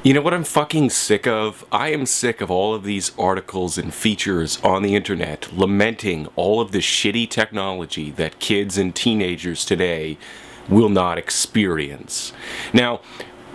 You know what I'm fucking sick of? I am sick of all of these articles and features on the internet lamenting all of the shitty technology that kids and teenagers today will not experience. Now,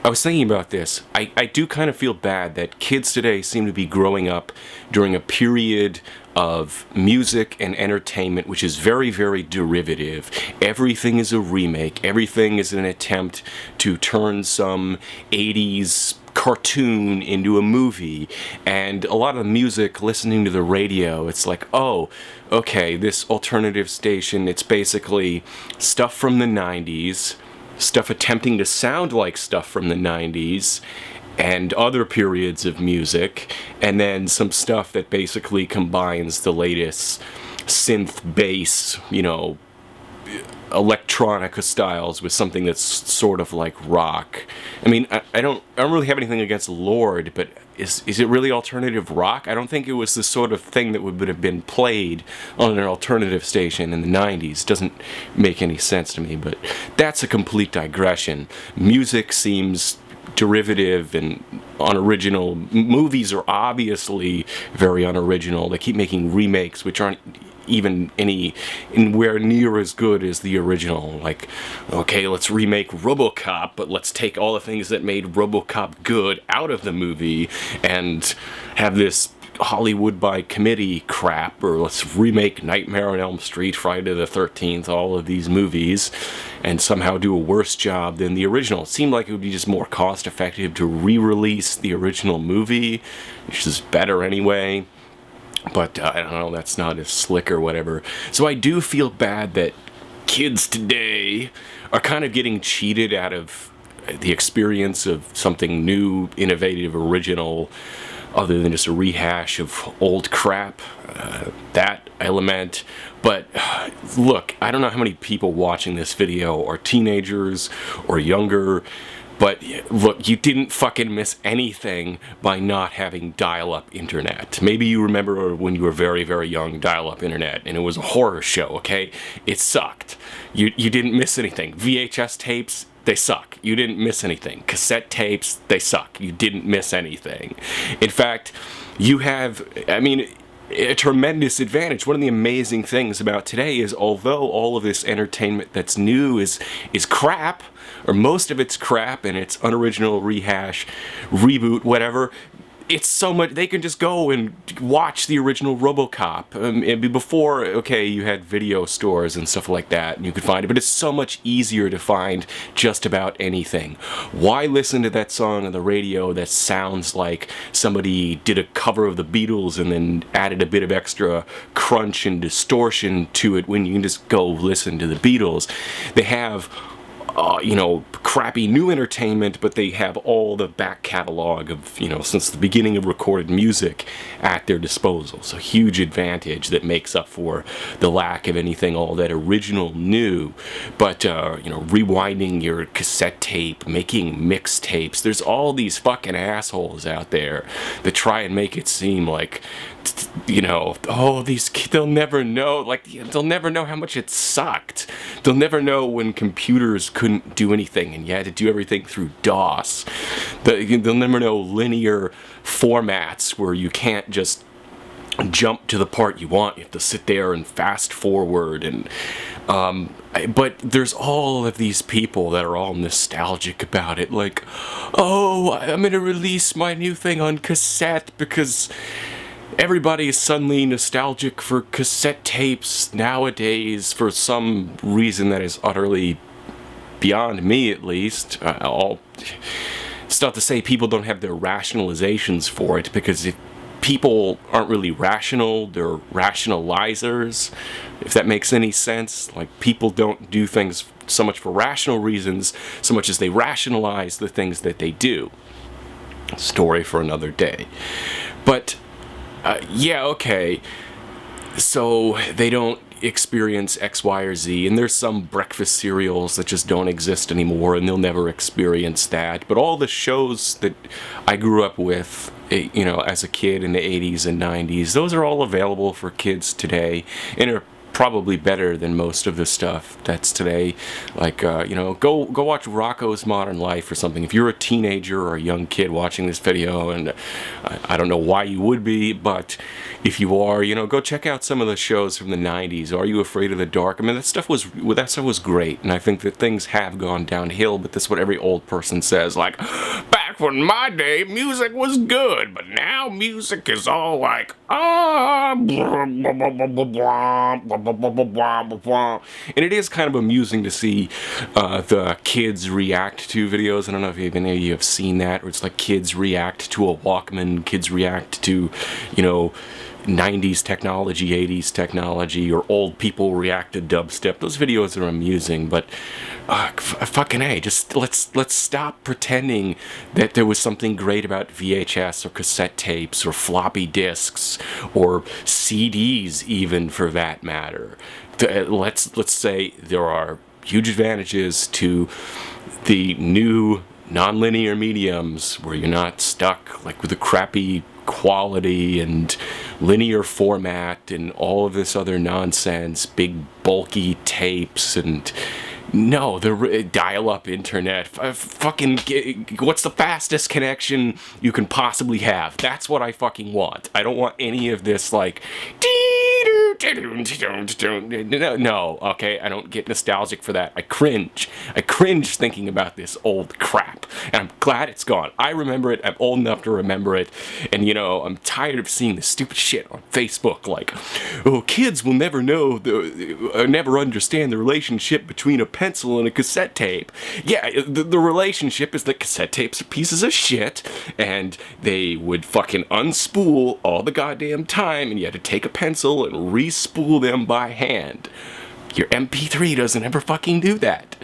I was thinking about this. I do kind of feel bad that kids today seem to be growing up during a period of music and entertainment which is very, very derivative. Everything is a remake. Everything is an attempt to turn some 80s cartoon into a movie. And a lot of music, listening to the radio, it's like, oh, okay, this alternative station, it's basically stuff from the 90s, stuff attempting to sound like stuff from the 90s and other periods of music, and then some stuff that basically combines the latest synth bass, electronica styles with something that's sort of like rock. I mean, I don't really have anything against Lord, but is it really alternative rock? I don't think it was the sort of thing that would have been played on an alternative station in the 90s. Doesn't make any sense to me, but that's a complete digression. Music seems derivative and unoriginal. Movies are obviously very unoriginal. They keep making remakes which aren't even anywhere near as good as the original. Like, okay, let's remake RoboCop, but let's take all the things that made RoboCop good out of the movie and have this Hollywood by committee crap, or let's remake Nightmare on Elm Street, Friday the 13th, all of these movies, and somehow do a worse job than the original. It seemed like it would be just more cost effective to re-release the original movie, which is better anyway. But I don't know, that's not as slick or whatever. So I do feel bad that kids today are kind of getting cheated out of the experience of something new, innovative, original, other than just a rehash of old crap. That element. But look, I don't know how many people watching this video are teenagers or younger. But look, you didn't fucking miss anything by not having dial-up internet. Maybe you remember when you were very, very young, dial-up internet, and it was a horror show, okay? It sucked. You didn't miss anything. VHS tapes, they suck. You didn't miss anything. Cassette tapes, they suck. You didn't miss anything. In fact, you have, a tremendous advantage. One of the amazing things about today is, although all of this entertainment that's new is crap, or most of it's crap and it's unoriginal, rehash, reboot, whatever, it's so much, they can just go and watch the original RoboCop. Before, okay, you had video stores and stuff like that, and you could find it, but it's so much easier to find just about anything. Why listen to that song on the radio that sounds like somebody did a cover of the Beatles and then added a bit of extra crunch and distortion to it when you can just go listen to the Beatles? They have crappy new entertainment, but they have all the back catalog of, since the beginning of recorded music at their disposal. So huge advantage that makes up for the lack of anything all that original new. But, rewinding your cassette tape, making mixtapes, there's all these fucking assholes out there that try and make it seem like, these kids, they'll never know, they'll never know how much it sucked. They'll never know when computers couldn't do anything and you had to do everything through DOS. They'll never know linear formats where you can't just jump to the part you want. You have to sit there and fast forward. And but there's all of these people that are all nostalgic about it. Like, oh, I'm going to release my new thing on cassette because everybody is suddenly nostalgic for cassette tapes nowadays for some reason that is utterly beyond me, at least. It's not to say people don't have their rationalizations for it, because if people aren't really rational, they're rationalizers, if that makes any sense. Like, people don't do things so much for rational reasons so much as they rationalize the things that they do. Story for another day. But okay, so they don't experience X, Y, or Z, and there's some breakfast cereals that just don't exist anymore, and they'll never experience that. But all the shows that I grew up with, as a kid in the 80s and 90s, those are all available for kids today, and are probably better than most of the stuff that's today. Like, you know, go watch Rocko's Modern Life or something. If you're a teenager or a young kid watching this video, and I don't know why you would be, but if you are, you know, go check out some of the shows from the 90s. Are You Afraid of the Dark? I mean, that stuff was great, and I think that things have gone downhill, but that's what every old person says. Like, back when my day, music was good, but now music is all like, and it is kind of amusing to see the kids react to videos. I don't know if any of you have seen that, where it's like kids react to a Walkman, kids react to, you know, 90s technology, 80s technology, or old people react to dubstep. Those videos are amusing, but fucking A, just let's stop pretending that there was something great about VHS or cassette tapes or floppy disks or CDs, even, for that matter. Let's say there are huge advantages to the new non-linear mediums where you're not stuck like with a crappy quality and linear format and all of this other nonsense, big bulky tapes, and no, the dial-up internet. Fucking what's the fastest connection you can possibly have? That's what I fucking want. I don't want any of this like no, okay, I don't get nostalgic for that. I cringe thinking about this old crap, and I'm glad it's gone. I remember it, I'm old enough to remember it, and you know, I'm tired of seeing this stupid shit on Facebook, like, oh, kids will never know, never understand the relationship between a pencil and a cassette tape. Yeah, the relationship is that cassette tapes are pieces of shit, and they would fucking unspool all the goddamn time, and you had to take a pencil and re-spool them by hand. Your MP3 doesn't ever fucking do that.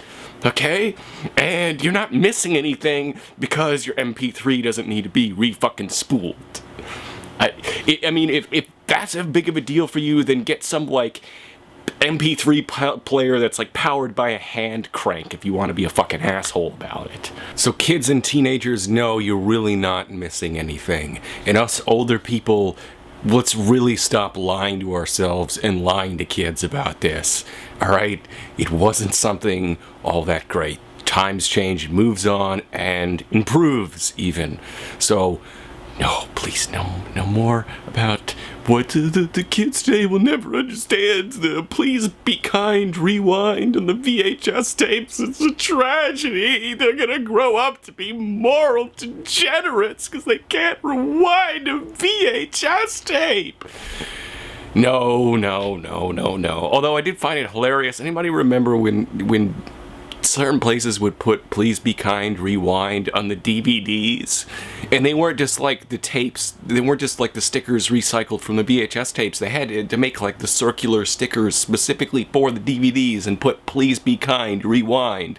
Okay? And you're not missing anything because your MP3 doesn't need to be re-fucking spooled. I mean, if that's as big of a deal for you, then get some, like, MP3 player that's like powered by a hand crank if you want to be a fucking asshole about it. So kids and teenagers, know you're really not missing anything. And us older people, let's really stop lying to ourselves and lying to kids about this. Alright? It wasn't something all that great. Times change, moves on, and improves even. So, no, please, no more about what the kids today will never understand. The Please Be Kind rewind on the VHS tapes. It's a tragedy. They're gonna grow up to be moral degenerates because they can't rewind a VHS tape. No. Although I did find it hilarious. Anybody remember when certain places would put Please Be Kind rewind on the DVDs, and they weren't just like the tapes, they weren't just like the stickers recycled from the VHS tapes. They had to make like the circular stickers specifically for the DVDs and put Please Be Kind rewind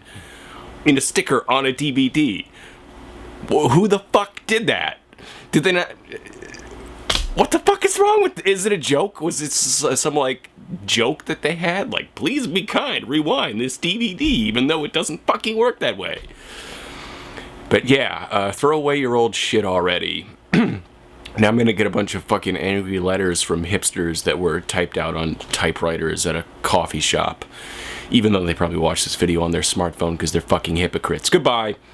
in a sticker on a DVD. Who the fuck did that? Did they not? What the fuck is wrong with? Is it a joke? Was it some like joke that they had? Like, Please Be Kind, rewind this DVD, even though it doesn't fucking work that way. But yeah, throw away your old shit already. Now I'm gonna get a bunch of fucking angry letters from hipsters that were typed out on typewriters at a coffee shop, even though they probably watched this video on their smartphone because they're fucking hypocrites. Goodbye.